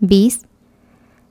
20।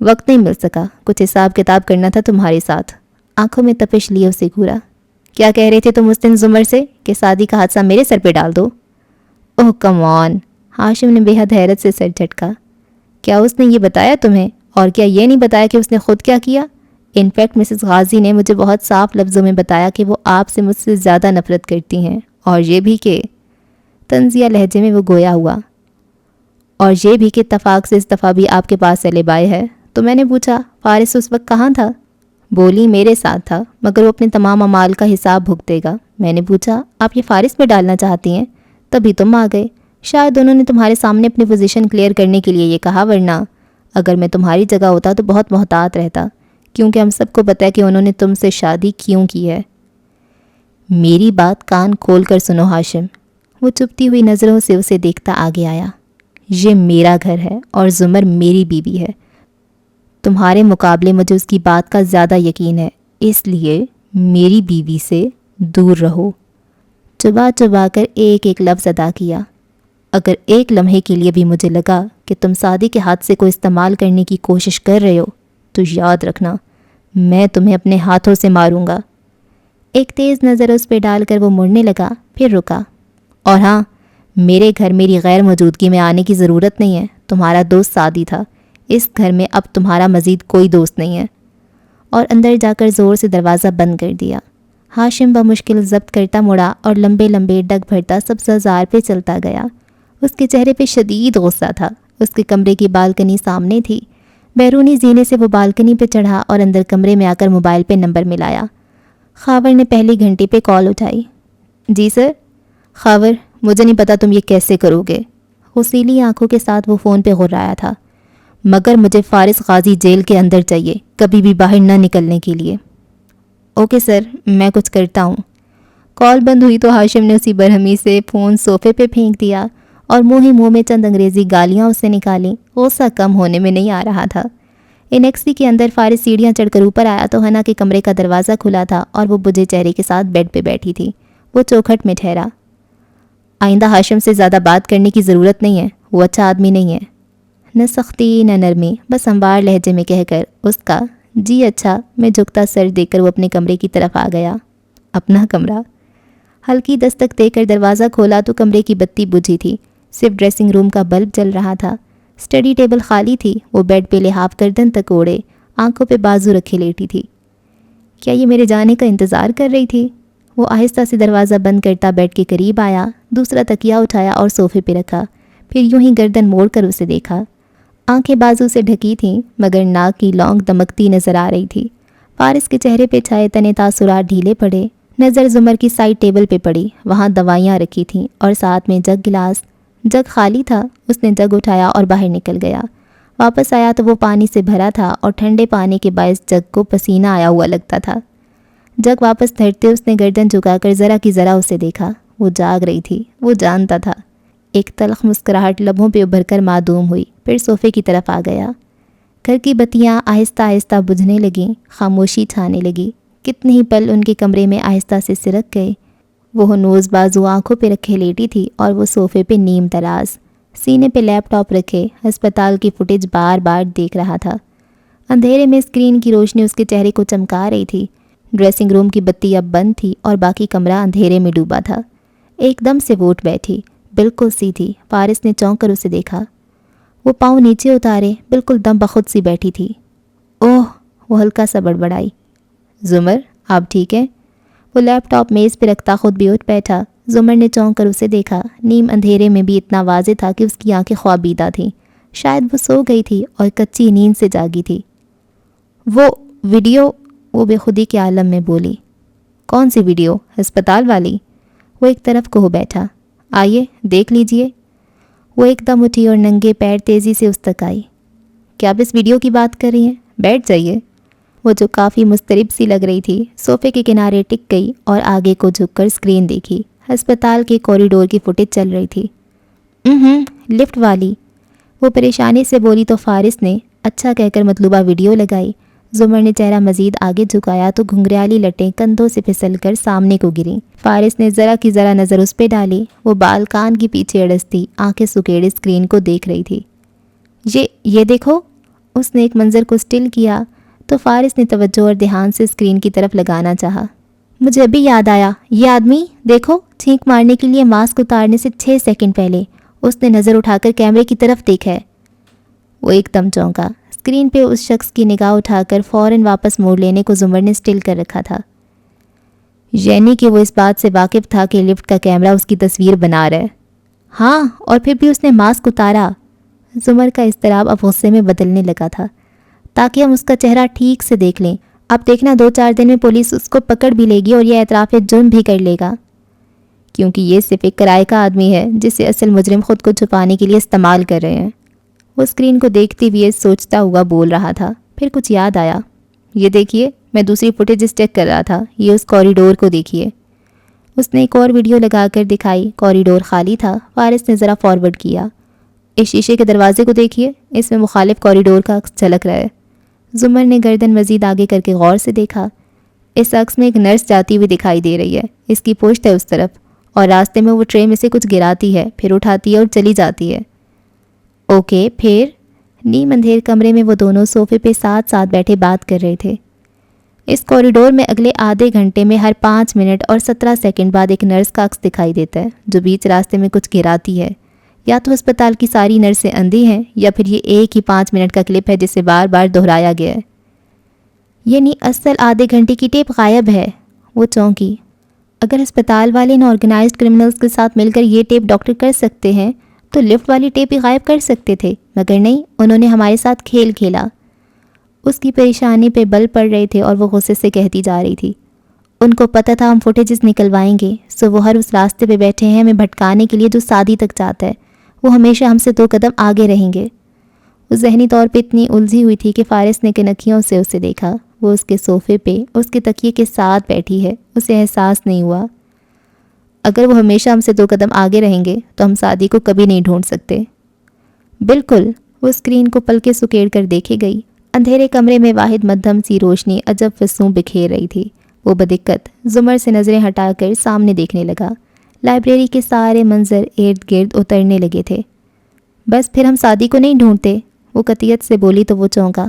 وقت نہیں مل سکا, کچھ حساب کتاب کرنا تھا تمہارے ساتھ. آنکھوں میں تپش لیے اسے گھورا. کیا کہہ رہے تھے تم اس دن زمر سے کہ سعدی کا حادثہ میرے سر پہ ڈال دو؟ اوہ کم آن. ہاشم نے بے حد حیرت سے سر جھٹکا. کیا اس نے یہ بتایا تمہیں؟ اور کیا یہ نہیں بتایا کہ اس نے خود کیا کیا؟ انفیکٹ مسز غازی نے مجھے بہت صاف لفظوں میں بتایا کہ وہ آپ سے مجھ سے زیادہ نفرت کرتی ہیں, اور یہ بھی کہ طنزیہ لہجے میں وہ گویا ہوا, اور یہ بھی کہ اتفاق سے اس دفعہ بھی آپ کے پاس سیلب آئے ہے. تو میں نے پوچھا فارس اس وقت کہاں تھا؟ بولی میرے ساتھ تھا, مگر وہ اپنے تمام اعمال کا حساب بھگتے گا. میں نے پوچھا آپ یہ فارس میں ڈالنا چاہتی ہیں؟ تبھی تم آ گئے. شاید انہوں نے تمہارے سامنے اپنی پوزیشن کلیئر کرنے کے لیے یہ کہا, ورنہ اگر میں تمہاری جگہ ہوتا تو بہت محتاط رہتا, کیونکہ ہم سب کو پتہ ہے کہ انہوں نے تم سے شادی کیوں کی ہے. میری بات کان کھول کر سنو ہاشم. وہ چپتی ہوئی نظروں سے اسے دیکھتا آگے آیا. یہ میرا گھر ہے اور زمر میری بیوی ہے. تمہارے مقابلے مجھے اس کی بات کا زیادہ یقین ہے, اس لیے میری بیوی سے دور رہو. چبا چبا کر ایک ایک لفظ ادا کیا. اگر ایک لمحے کے لیے بھی مجھے لگا کہ تم سعدی کے حادثے کو استعمال کرنے کی کوشش کر رہے ہو تو یاد رکھنا میں تمہیں اپنے ہاتھوں سے ماروں گا. ایک تیز نظر اس پہ ڈال کر وہ مڑنے لگا, پھر رکا. اور ہاں, میرے گھر میری غیر موجودگی میں آنے کی ضرورت نہیں ہے. تمہارا دوست سعدی تھا, اس گھر میں اب تمہارا مزید کوئی دوست نہیں ہے. اور اندر جا کر زور سے دروازہ بند کر دیا. ہاشم بمشکل ضبط کرتا مڑا اور لمبے لمبے ڈگ بھرتا سبززار پہ چلتا گیا. اس کے چہرے پہ شدید غصہ تھا. اس کے کمرے کی بالکنی سامنے تھی. بیرونی زینے سے وہ بالکنی پہ چڑھا اور اندر کمرے میں آ کر موبائل پہ نمبر ملایا. خاور نے پہلی گھنٹی پہ کال اٹھائی. جی سر. خاور, مجھے نہیں پتا تم یہ کیسے کرو گے. غصیلی آنکھوں کے ساتھ وہ فون پہ غرایا تھا. مگر مجھے فارس غازی جیل کے اندر چاہیے, کبھی بھی باہر نہ نکلنے کے لیے. اوکے سر, میں کچھ کرتا ہوں. کال بند ہوئی تو ہاشم نے اسی برہمی سے فون صوفے پہ پھینک دیا اور منہ میں چند انگریزی گالیاں اسے نکالیں. غصہ کم ہونے میں نہیں آ رہا تھا. انیکسی کے اندر فارس سیڑھیاں چڑھ کر اوپر آیا تو حنا کے کمرے کا دروازہ کھلا تھا اور وہ بجھے چہرے کے ساتھ بیڈ پہ بیٹھی تھی. وہ چوکھٹ میں ٹھہرا. آئندہ ہاشم سے زیادہ بات کرنے کی ضرورت نہیں ہے, وہ اچھا آدمی نہیں ہے. نہ سختی نہ نرمی, بس ہموار لہجے میں کہہ کر اس کا جی اچھا میں جھکتا سر دے کر وہ اپنے کمرے کی طرف آ گیا. اپنا کمرہ. ہلکی دستک دے کر دروازہ کھولا تو کمرے کی بتی بجھی تھی. صرف ڈریسنگ روم کا بلب جل رہا تھا. اسٹڈی ٹیبل خالی تھی. وہ بیڈ پہ لحاف گردن تک اوڑے, آنکھوں پہ بازو رکھے لیٹی تھی. کیا یہ میرے جانے کا انتظار کر رہی تھی؟ وہ آہستہ سے دروازہ بند کرتا بیڈ کے قریب آیا, دوسرا تکیہ اٹھایا اور صوفے پہ رکھا. پھر یوں ہی گردن موڑ کر اسے دیکھا. آنکھیں بازو سے ڈھکی تھیں مگر ناک کی لونگ دمکتی نظر آ رہی تھی. فارس کے چہرے پہ چھائے تنے تاثرات ڈھیلے پڑے. نظر زمر کی سائڈ ٹیبل پہ پڑی. وہاں دوائیاں رکھی تھیں اور ساتھ میں جگ گلاس. جگ خالی تھا. اس نے جگ اٹھایا اور باہر نکل گیا. واپس آیا تو وہ پانی سے بھرا تھا اور ٹھنڈے پانی کے باعث جگ کو پسینہ آیا ہوا لگتا تھا. جگ واپس دھرتے اس نے گردن جھکا کر ذرا کی ذرا اسے دیکھا. وہ جاگ رہی تھی, وہ جانتا تھا. ایک تلخ مسکراہٹ لبوں پہ ابھر کر معدوم ہوئی. پھر صوفے کی طرف آ گیا. گھر کی بتیاں آہستہ آہستہ بجھنے لگیں. خاموشی چھانے لگی. کتنے ہی پل ان کے کمرے میں آہستہ سے سرک گئے. وہ نوز بازو آنکھوں پہ رکھے لیٹی تھی اور وہ صوفے پہ نیم دراز, سینے پہ لیپ ٹاپ رکھے ہسپتال کی فوٹیج بار بار دیکھ رہا تھا. اندھیرے میں اسکرین کی روشنی اس کے چہرے کو چمکا رہی تھی. ڈریسنگ روم کی بتی اب بند تھی اور باقی کمرہ اندھیرے میں ڈوبا تھا. ایک دم سے وہ اٹھ بیٹھی, بالکل سیدھی. فارس نے چونک کر اسے دیکھا. وہ پاؤں نیچے اتارے, بالکل دم بخود سی بیٹھی تھی. اوہ, وہ ہلکا سا بڑبڑائی. زمر, آپ ٹھیک ہیں؟ وہ لیپ ٹاپ میز پہ رکھتا خود بھی اٹھ بیٹھا. زمر نے چونک کر اسے دیکھا. نیم اندھیرے میں بھی اتنا واضح تھا کہ اس کی آنکھیں خوابیدہ تھیں. شاید وہ سو گئی تھی اور کچی نیند سے جاگی تھی. وہ ویڈیو, وہ بے خودی کے عالم میں بولی. کون سی ویڈیو؟ ہسپتال والی؟ وہ ایک طرف کو ہو بیٹھا. آئیے دیکھ لیجئے. وہ ایک دم اٹھی اور ننگے پیر تیزی سے اس تک آئی. کیا آپ اس ویڈیو کی بات کر رہی ہیں؟ بیٹھ جائیے. وہ جو کافی مضطرب سی لگ رہی تھی صوفے کے کنارے ٹک گئی اور آگے کو جھک کر اسکرین دیکھی. ہسپتال کے کوریڈور کی فوٹیج چل رہی تھی. لفٹ والی, وہ پریشانی سے بولی تو فارس نے اچھا کہہ کر مطلوبہ ویڈیو لگائی. زمر نے چہرہ مزید آگے جھکایا تو گھنگریالی لٹیں کندھوں سے پھسل کر سامنے کو گریں. فارس نے ذرا کی ذرا نظر اس پہ ڈالی. وہ بال کان کی پیچھے اڑستی, آنکھیں سکیڑے اسکرین کو دیکھ رہی تھی. یہ دیکھو. اس نے ایک منظر کو سٹل کیا تو فارس نے توجہ اور دھیان سے اسکرین کی طرف لگانا چاہا۔ مجھے ابھی یاد آیا، یہ آدمی دیکھو، چھینک مارنے کے لیے ماسک اتارنے سے 6 سیکنڈ پہلے اس نے نظر اٹھا کر کیمرے کی طرف دیکھا ہے۔ وہ ایک دم چونکا۔ اسکرین پہ اس شخص کی نگاہ اٹھا کر فوراً واپس موڑ لینے کو زمر نے سٹل کر رکھا تھا، یعنی کہ وہ اس بات سے واقف تھا کہ لفٹ کا کیمرہ اس کی تصویر بنا رہا ہے۔ ہاں، اور پھر بھی اس نے ماسک اتارا۔ زمر کا اضطراب اب غصے میں بدلنے لگا تھا، تاکہ ہم اس کا چہرہ ٹھیک سے دیکھ لیں۔ اب دیکھنا 2-4 دن میں پولیس اس کو پکڑ بھی لے گی اور یہ اعتراف جرم بھی کر لے گا، کیونکہ یہ صرف ایک کرائے کا آدمی ہے جسے اصل مجرم خود کو چھپانے کے لیے استعمال کر رہے ہیں۔ وہ اسکرین کو دیکھتے ہوئے سوچتا ہوا بول رہا تھا، پھر کچھ یاد آیا۔ یہ دیکھیے، میں دوسری فوٹیجز چیک کر رہا تھا، یہ اس کوریڈور کو دیکھیے۔ اس نے ایک اور ویڈیو لگا کر دکھائی۔ کوریڈور خالی تھا۔ فارس نے ذرا فارورڈ کیا۔ اس شیشے کے دروازے کو دیکھیے، اس میں مخالف کوریڈور کا عکس جھلک رہا ہے۔ زمر نے گردن مزید آگے کر کے غور سے دیکھا۔ اس عکس میں ایک نرس جاتی ہوئی دکھائی دے رہی ہے، اس کی پشت ہے اس طرف، اور راستے میں وہ ٹرے میں سے کچھ گراتی ہے، پھر اٹھاتی ہے اور چلی جاتی ہے۔ اوکے، پھر؟ نیم اندھیر کمرے میں وہ دونوں صوفے پہ ساتھ ساتھ بیٹھے بات کر رہے تھے۔ اس کوریڈور میں اگلے آدھے گھنٹے میں ہر 5 منٹ اور 17 سیکنڈ بعد ایک نرس کا عکس دکھائی دیتا ہے جو بیچ راستے میں کچھ گراتی ہے۔ یا تو اسپتال کی ساری نرسیں اندھی ہیں، یا پھر یہ ایک ہی 5 منٹ کا کلپ ہے جسے بار بار دہرایا گیا ہے۔ یعنی اصل آدھے گھنٹے کی ٹیپ غائب ہے۔ وہ چونکی۔ اگر اسپتال والے ان آرگنائزڈ کرمنلز کے ساتھ مل کر یہ ٹیپ ڈاکٹر کر سکتے ہیں تو لفٹ والی ٹیپ ہی غائب کر سکتے تھے، مگر نہیں، انہوں نے ہمارے ساتھ کھیل کھیلا۔ اس کی پریشانی پہ بل پڑ رہے تھے اور وہ غصے سے کہتی جا رہی تھی، ان کو پتہ تھا ہم فوٹیجز نکلوائیں گے، سو وہ ہر اس راستے پہ بیٹھے ہیں ہمیں بھٹکانے کے لیے جو سعدی تک جاتا ہے۔ وہ ہمیشہ ہم سے 2 قدم آگے رہیں گے۔ وہ ذہنی طور پہ اتنی الجھی ہوئی تھی کہ فارس نے کنکھیوں سے اسے دیکھا۔ وہ اس کے صوفے پہ اس کے تکیے کے ساتھ بیٹھی ہے، اسے احساس نہیں ہوا۔ اگر وہ ہمیشہ ہم سے 2 قدم آگے رہیں گے تو ہم سعدی کو کبھی نہیں ڈھونڈ سکتے۔ بالکل۔ وہ اسکرین کو پلکیں سکیڑ کر دیکھے گئی۔ اندھیرے کمرے میں واحد مدھم سی روشنی عجب فسوں بکھیر رہی تھی۔ وہ بدقت زمر سے نظریں ہٹا کر سامنے دیکھنے لگا۔ لائبریری کے سارے منظر ارد گرد اترنے لگے تھے۔ بس پھر ہم سعدی کو نہیں ڈھونڈتے؟ وہ قطعیت سے بولی تو وہ چونکا۔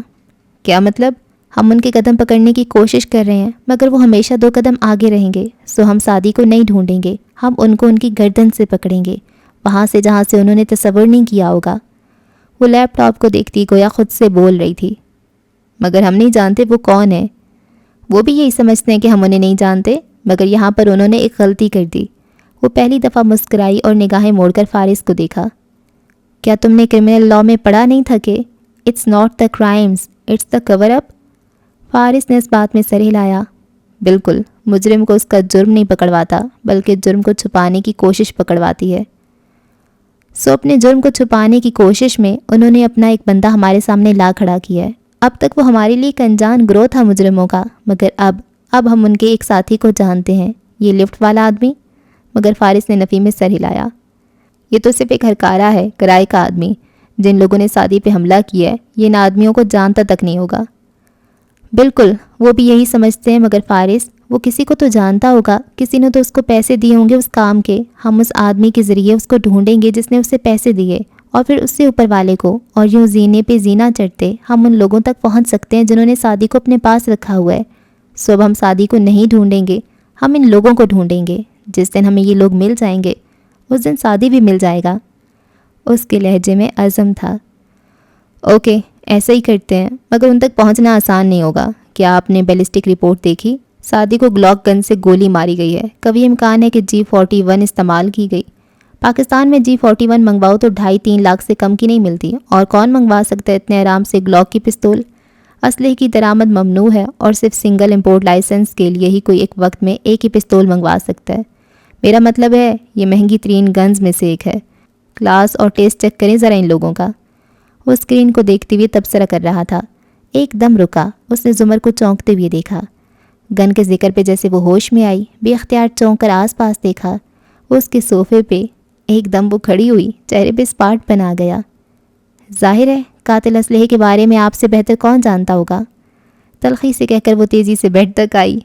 کیا مطلب؟ ہم ان کے قدم پکڑنے کی کوشش کر رہے ہیں، مگر وہ ہمیشہ 2 قدم آگے رہیں گے، سو ہم سعدی کو نہیں ڈھونڈیں گے، ہم ان کو ان کی گردن سے پکڑیں گے، وہاں سے جہاں سے انہوں نے تصور نہیں کیا ہوگا۔ وہ لیپ ٹاپ کو دیکھتی گویا خود سے بول رہی تھی، مگر ہم نہیں جانتے وہ کون ہے۔ وہ بھی یہی سمجھتے ہیں کہ ہم انہیں نہیں جانتے، مگر یہاں پر انہوں نے ایک غلطی کر دی۔ وہ پہلی دفعہ مسکرائی اور نگاہیں موڑ کر فارس کو دیکھا۔ کیا تم نے کرمنل لاء میں پڑھا نہیں تھا کہ it's not the crimes, it's the cover up? فارس نے اس بات میں سر ہلایا۔ بالکل، مجرم کو اس کا جرم نہیں پکڑواتا، بلکہ جرم کو چھپانے کی کوشش پکڑواتی ہے۔ سو اپنے جرم کو چھپانے کی کوشش میں انہوں نے اپنا ایک بندہ ہمارے سامنے لا کھڑا کیا ہے۔ اب تک وہ ہمارے لیے ایک انجان گروہ تھا مجرموں کا، مگر اب ہم ان کے ایک ساتھی کو جانتے ہیں، یہ لفٹ والا آدمی۔ مگر فارس نے نفی میں سر ہلایا۔ یہ تو صرف ایک ہرکارا ہے، کرائے کا آدمی۔ جن لوگوں نے سعدی پہ حملہ کیا ہے یہ ان آدمیوں کو جانتا تک نہیں ہوگا۔ بالکل، وہ بھی یہی سمجھتے ہیں، مگر فارس، وہ کسی کو تو جانتا ہوگا، کسی نے تو اس کو پیسے دیے ہوں گے اس کام کے۔ ہم اس آدمی کے ذریعے اس کو ڈھونڈیں گے جس نے اسے پیسے دیے، اور پھر اس سے اوپر والے کو، اور یوں زینے پہ زینہ چڑھتے ہم ان لوگوں تک پہنچ سکتے ہیں جنہوں نے سعدی کو اپنے پاس رکھا ہوا ہے۔ سو اب ہم سعدی کو نہیں ڈھونڈیں گے، ہم ان لوگوں کو ڈھونڈیں گے۔ جس دن ہمیں یہ لوگ مل جائیں گے اس دن سعدی بھی مل جائے گا۔ اس کے لہجے میں عزم تھا۔ اوکے، ایسا ہی کرتے ہیں، مگر ان تک پہنچنا آسان نہیں ہوگا۔ کیا آپ نے بیلسٹک رپورٹ دیکھی؟ سعدی کو گلاک گن سے گولی ماری گئی ہے، کبھی امکان ہے کہ G41 استعمال کی گئی۔ پاکستان میں G41 منگواؤ تو 2.5-3 لاکھ سے کم کی نہیں ملتی، اور کون منگوا سکتا ہے اتنے آرام سے گلاک کی پستول؟ اسلحے کی درآمد ممنوع ہے، اور صرف سنگل امپورٹ لائسنس کے لیے ہی کوئی ایک وقت میں ایک ہی پستول منگوا سکتا ہے۔ میرا مطلب ہے یہ مہنگی ترین گنز میں سے ایک ہے۔ کلاس اور ٹیسٹ چیک کریں ذرا ان لوگوں کا۔ وہ اسکرین کو دیکھتے ہوئے تبصرہ کر رہا تھا۔ ایک دم رکا، اس نے زمر کو چونکتے ہوئے دیکھا۔ گن کے ذکر پہ جیسے وہ ہوش میں آئی، بے اختیار چونک کر آس پاس دیکھا۔ اس کے صوفے پہ ایک دم وہ کھڑی ہوئی، چہرے پہ اسپاٹ بنا گیا۔ ظاہر ہے قاتل اسلحے کے بارے میں آپ سے بہتر کون جانتا ہوگا؟ تلخی سے کہہ کر وہ تیزی سے بیڈ تک آئی۔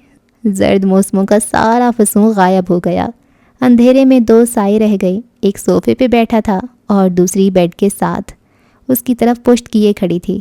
زرد موسموں کا سارا فسوں غائب ہو گیا۔ اندھیرے میں 2 سائے رہ گئے، ایک صوفے پہ بیٹھا تھا اور دوسری بیڈ کے ساتھ اس کی طرف پشت کیے کھڑی تھی۔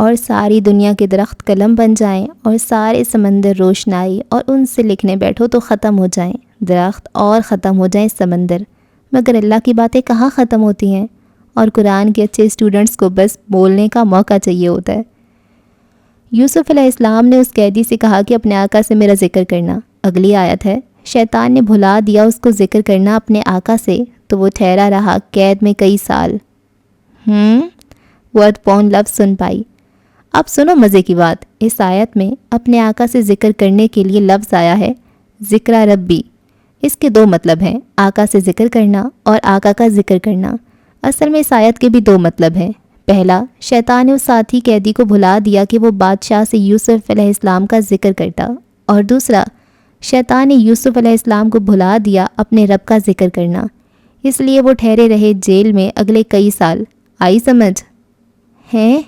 اور ساری دنیا کے درخت قلم بن جائیں اور سارے سمندر روشنائی اور ان سے لکھنے بیٹھو تو ختم ہو جائیں درخت اور ختم ہو جائیں سمندر، مگر اللہ کی باتیں کہاں ختم ہوتی ہیں، اور قرآن کے اچھے اسٹوڈنٹس کو بس بولنے کا موقع چاہیے ہوتا ہے۔ یوسف علیہ السلام نے اس قیدی سے کہا کہ اپنے آقا سے میرا ذکر کرنا۔ اگلی آیت ہے، شیطان نے بھلا دیا اس کو ذکر کرنا اپنے آقا سے تو وہ ٹھہرا رہا قید میں کئی سال۔ ورڈ پون لفظ سن پائی۔ اب سنو مزے کی بات، اس آیت میں اپنے آقا سے ذکر کرنے کے لیے لفظ آیا ہے ذکر ربی۔ اس کے دو مطلب ہیں، آقا سے ذکر کرنا اور آقا کا ذکر کرنا۔ اصل میں اس آیت کے بھی دو مطلب ہیں۔ پہلا، شیطان نے اس ساتھی قیدی کو بھلا دیا کہ وہ بادشاہ سے یوسف علیہ السلام کا ذکر کرتا، اور دوسرا، شیطان نے یوسف علیہ السلام کو بھلا دیا اپنے رب کا ذکر کرنا، اس لیے وہ ٹھہرے رہے جیل میں اگلے کئی سال۔ آئی سمجھ؟ ہیں؟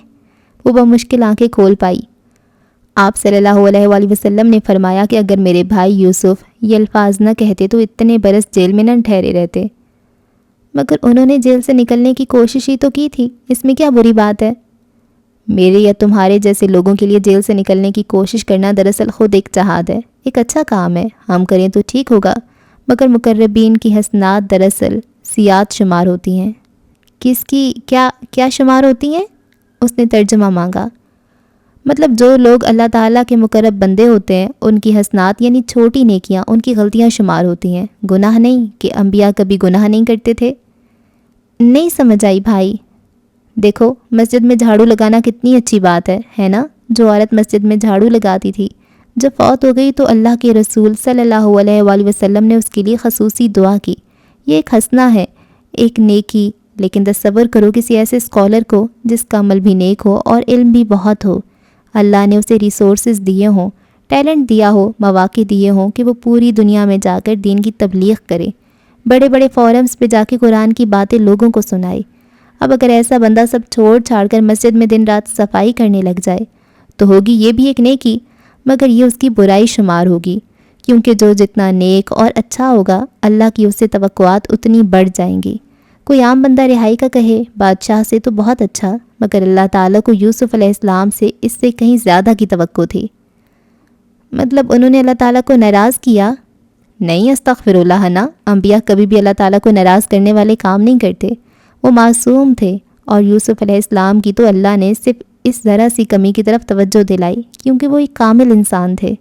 وہ بمشکل آنکھیں کھول پائی۔ آپ صلی اللہ علیہ وآلہ وسلم نے فرمایا کہ اگر میرے بھائی یوسف یہ الفاظ نہ کہتے تو اتنے برس جیل میں نہ ٹھہرے رہتے۔ مگر انہوں نے جیل سے نکلنے کی کوشش ہی تو کی تھی، اس میں کیا بری بات ہے؟ میرے یا تمہارے جیسے لوگوں کے لیے جیل سے نکلنے کی کوشش کرنا دراصل خود ایک جہاد ہے، ایک اچھا کام ہے، ہم کریں تو ٹھیک ہوگا، مگر مقربین کی حسنات دراصل سیئات شمار ہوتی ہیں۔ کس کی کیا شمار ہوتی ہیں؟ اس نے ترجمہ مانگا۔ مطلب جو لوگ اللہ تعالیٰ کے مقرب بندے ہوتے ہیں ان کی حسنات یعنی چھوٹی نیکیاں ان کی غلطیاں شمار ہوتی ہیں، گناہ نہیں، کہ انبیاء کبھی گناہ نہیں کرتے تھے۔ نہیں سمجھ آئی بھائی؟ دیکھو مسجد میں جھاڑو لگانا کتنی اچھی بات ہے نا؟ جو عورت مسجد میں جھاڑو لگاتی تھی جب فوت ہو گئی تو اللہ کے رسول صلی اللہ علیہ وآلہ وسلم نے اس کے لیے خصوصی دعا کی۔ یہ ایک حسنہ ہے، ایک نیکی، لیکن تصور کرو کسی ایسے اسکالر کو جس کا عمل بھی نیک ہو اور علم بھی بہت ہو، اللہ نے اسے ریسورسز دیے ہوں، ٹیلنٹ دیا ہو، مواقع دیے ہوں کہ وہ پوری دنیا میں جا کر دین کی تبلیغ کرے، بڑے بڑے فورمز پہ جا کے قرآن کی باتیں لوگوں کو سنائے۔ اب اگر ایسا بندہ سب چھوڑ چھاڑ کر مسجد میں دن رات صفائی کرنے لگ جائے تو ہوگی یہ بھی ایک نیکی، مگر یہ اس کی برائی شمار ہوگی، کیونکہ جو جتنا نیک اور اچھا ہوگا اللہ کی اس سے توقعات اتنی بڑھ جائیں گی۔ کوئی عام بندہ رہائی کا کہے بادشاہ سے تو بہت اچھا، مگر اللہ تعالیٰ کو یوسف علیہ السلام سے اس سے کہیں زیادہ کی توقع تھی۔ مطلب انہوں نے اللہ تعالیٰ کو ناراض کیا؟ نہیں، استغفر اللہ، نا، انبیاء کبھی بھی اللہ تعالیٰ کو ناراض کرنے والے کام نہیں کرتے، وہ معصوم تھے، اور یوسف علیہ السلام کی تو اللہ نے صرف اس ذرا سی کمی کی طرف توجہ دلائی کیونکہ وہ ایک کامل انسان تھے،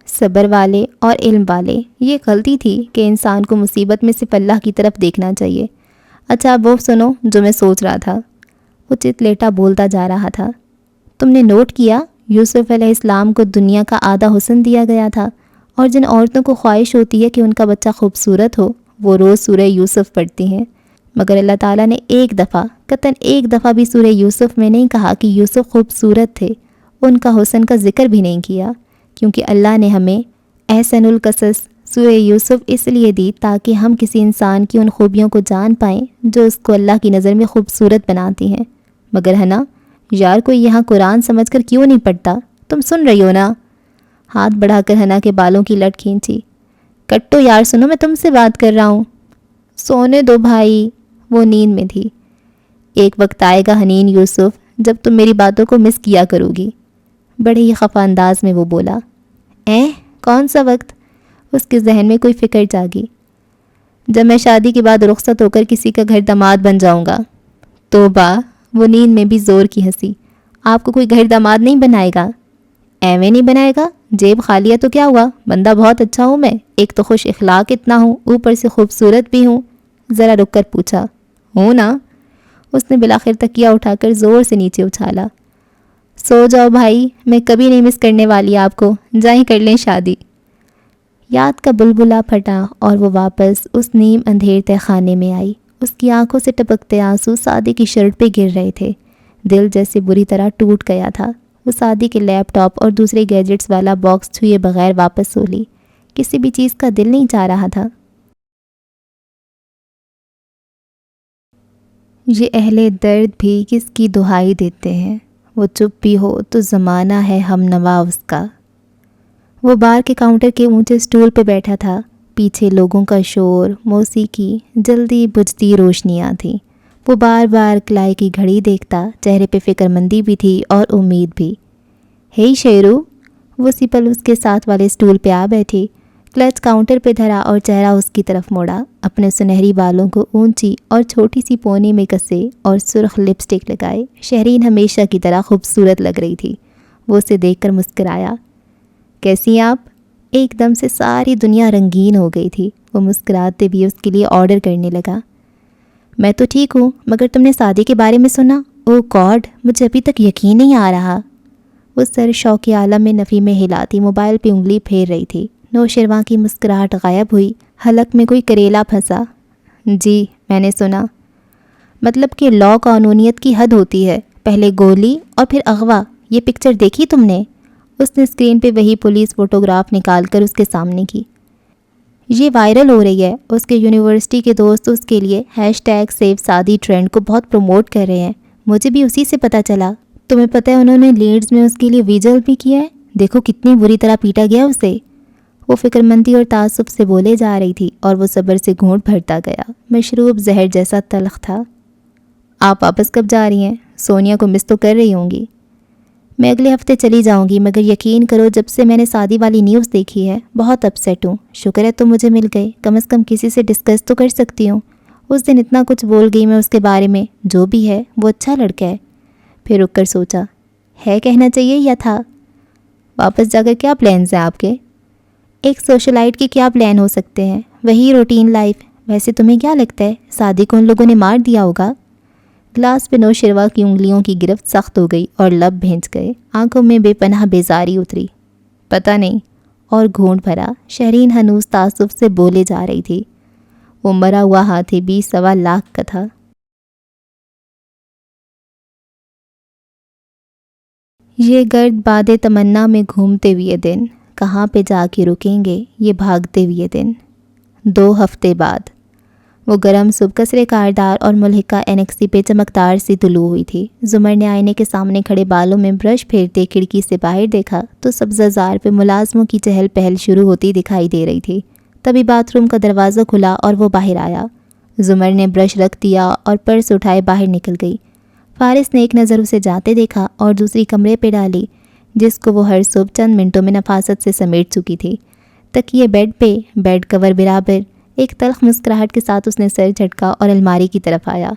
صبر والے اور علم والے۔ یہ غلطی تھی کہ انسان کو مصیبت میں صرف اللہ کی طرف دیکھنا چاہیے۔ اچھا اب وہ سنو جو میں سوچ رہا تھا۔ وہ چت لیٹا بولتا جا رہا تھا۔ تم نے نوٹ کیا یوسف علیہ السلام کو دنیا کا آدھا حسن دیا گیا تھا، اور جن عورتوں کو خواہش ہوتی ہے کہ ان کا بچہ خوبصورت ہو وہ روز سورہ یوسف پڑھتی ہیں، مگر اللہ تعالیٰ نے ایک دفعہ، قطعاً ایک دفعہ بھی سورہ یوسف میں نہیں کہا کہ یوسف خوبصورت تھے، ان کا حسن کا ذکر بھی نہیں کیا، کیونکہ اللہ نے ہمیں احسن القصص سورہ یوسف اس لیے دی تاکہ ہم کسی انسان کی ان خوبیوں کو جان پائیں جو اس کو اللہ کی نظر میں خوبصورت بناتی ہیں۔ مگر ہے نا یار، کوئی یہاں قرآن سمجھ کر کیوں نہیں پڑھتا؟ تم سن رہی ہو نا؟ ہاتھ بڑھا کر ہنا کے بالوں کی لٹ کھینچی۔ کٹو یار، سنو، میں تم سے بات کر رہا ہوں۔ سونے دو بھائی، وہ نیند میں تھی۔ ایک وقت آئے گا حنین یوسف جب تم میری باتوں کو مس کیا کرو گی، بڑے ہی خفا انداز میں وہ بولا۔ کون سا وقت؟ اس کے ذہن میں کوئی فکر جاگی۔ جب میں شادی کے بعد رخصت ہو کر کسی کا گھر داماد بن جاؤں گا۔ توبہ، وہ نیند میں بھی زور کی ہنسی۔ آپ کو کوئی گھر داماد نہیں بنائے گا؟ ایویں نہیں بنائے گا؟ جیب خالی ہے تو کیا ہوا، بندہ بہت اچھا ہوں میں، ایک تو خوش اخلاق اتنا ہوں، اوپر سے خوبصورت بھی ہوں۔ ذرا رک کر پوچھا۔ ہوں نا؟ اس نے بلاخر تکیہ اٹھا کر زور سے نیچے اچھالا۔ سو جاؤ بھائی، میں کبھی نہیں مس کرنے والی آپ کو، جائیں کر لیں شادی۔ یاد کا بلبلا پھٹا اور وہ واپس اس نیم اندھیر تہ خانے میں آئی۔ اس کی آنکھوں سے ٹپکتے آنسو سعدی کی شرٹ پہ گر رہے تھے۔ دل جیسے بری طرح ٹوٹ گیا تھا۔ وہ سعدی کے لیپ ٹاپ اور دوسرے گیجٹس والا باکس چھوئے بغیر واپس سو لی۔ کسی بھی چیز کا دل نہیں چاہ رہا تھا۔ یہ اہل درد بھی کس کی دہائی دیتے ہیں، وہ چپ بھی ہو تو زمانہ ہے ہم نوا اس کا۔ وہ بار کے کاؤنٹر کے اونچے سٹول پہ بیٹھا تھا۔ پیچھے لوگوں کا شور، موسیقی، جلدی بجھتی روشنیاں تھیں۔ وہ بار بار کلائی کی گھڑی دیکھتا، چہرے پہ فکر مندی بھی تھی اور امید بھی۔ ہے شیرو، وہ سپل اس کے ساتھ والے اسٹول پہ آ بیٹھی، کلچ کاؤنٹر پہ دھرا اور چہرہ اس کی طرف موڑا، اپنے سنہری بالوں کو اونچی اور چھوٹی سی پونی میں کسے اور سرخ لپسٹک لگائے۔ شہرین ہمیشہ کی طرح خوبصورت لگ رہی تھی۔ وہ اسے دیکھ کر مسکرایا۔ کیسی آپ؟ ایک دم سے ساری دنیا رنگین ہو گئی تھی۔ وہ مسکراتے بھی اس کے لیے آرڈر کرنے لگا۔ میں تو ٹھیک ہوں، مگر تم نے شادی کے بارے میں سنا؟ او گاڈ، مجھے ابھی تک یقین نہیں آ رہا۔ وہ سر شوق عالم میں نفی میں ہلاتی موبائل پہ انگلی پھیر رہی تھی۔ نوشرواں کی مسکراہٹ غائب ہوئی، حلق میں کوئی کریلا پھنسا۔ جی میں نے سنا۔ مطلب کہ لا قانونیت کی حد ہوتی ہے، پہلے گولی اور پھر اغوا۔ یہ پکچر دیکھی تم نے؟ اس نے اسکرین پہ وہی پولیس فوٹوگراف نکال کر اس کے سامنے کی۔ یہ وائرل ہو رہی ہے۔ اس کے یونیورسٹی کے دوست اس کے لیے #SaveSaadi ٹرینڈ کو بہت پروموٹ کر رہے ہیں۔ مجھے بھی اسی سے پتہ چلا۔ تمہیں پتہ ہے انہوں نے لیڈز میں اس کے لیے ویجل بھی کیا ہے؟ دیکھو کتنی بری طرح پیٹا گیا اسے۔ وہ فکر مندی اور تعصب سے بولے جا رہی تھی اور وہ صبر سے گھونٹ بھرتا گیا۔ مشروب زہر جیسا تلخ تھا۔ آپ واپس کب جا رہی ہیں؟ سونیا کو مس تو کر رہی ہوں گی۔ میں اگلے ہفتے چلی جاؤں گی، مگر یقین کرو جب سے میں نے شادی والی نیوز دیکھی ہے بہت اپسیٹ ہوں۔ شکر ہے تم مجھے مل گئے، کم از کم کسی سے ڈسکس تو کر سکتی ہوں۔ اس دن اتنا کچھ بول گئی میں اس کے بارے میں، جو بھی ہے وہ اچھا لڑکا ہے۔ پھر رک کر سوچا، ہے کہنا چاہیے یا تھا؟ واپس جا کر کیا پلانز ہیں آپ کے؟ ایک سوشلائٹ کے کیا پلان ہو سکتے ہیں؟ وہی روٹین لائف۔ ویسے تمہیں کیا لگتا ہے شادی کو ان لوگوں نے مار دیا ہوگا؟ گلاس پہ نوشروا کی انگلیوں کی گرفت سخت ہو گئی اور لب بھینچ گئے، آنکھوں میں بے پناہ بیزاری اتری۔ پتہ نہیں، اور گھونٹ بھرا۔ شہرین ہنوز تعصب سے بولے جا رہی تھی۔ وہ مرا ہوا ہاتھی 20-25 لاکھ کا تھا۔ یہ گرد باد تمنا میں گھومتے ہوئے دن کہاں پہ جا کے رکیں گے، یہ بھاگتے ہوئے دن۔ 2 ہفتے بعد وہ گرم صبح کسرے کاردار اور ملحقہ انیکسی پہ چمکدار سی طلوع ہوئی تھی۔ زمر نے آئینے کے سامنے کھڑے بالوں میں برش پھیرتے کھڑکی سے باہر دیکھا تو سبزہ زار پہ ملازموں کی چہل پہل شروع ہوتی دکھائی دے رہی تھی۔ تبھی باتھ روم کا دروازہ کھلا اور وہ باہر آیا۔ زمر نے برش رکھ دیا اور پرس اٹھائے باہر نکل گئی۔ فارس نے ایک نظر اسے جاتے دیکھا اور دوسری کمرے پہ ڈالی، جس کو وہ ہر صبح چند منٹوں میں نفاست سے سمیٹ چکی تھی۔ تکیے بیڈ پہ، بیڈ کور برابر۔ ایک تلخ مسکراہٹ کے ساتھ اس نے سر جھٹکا اور الماری کی طرف آیا۔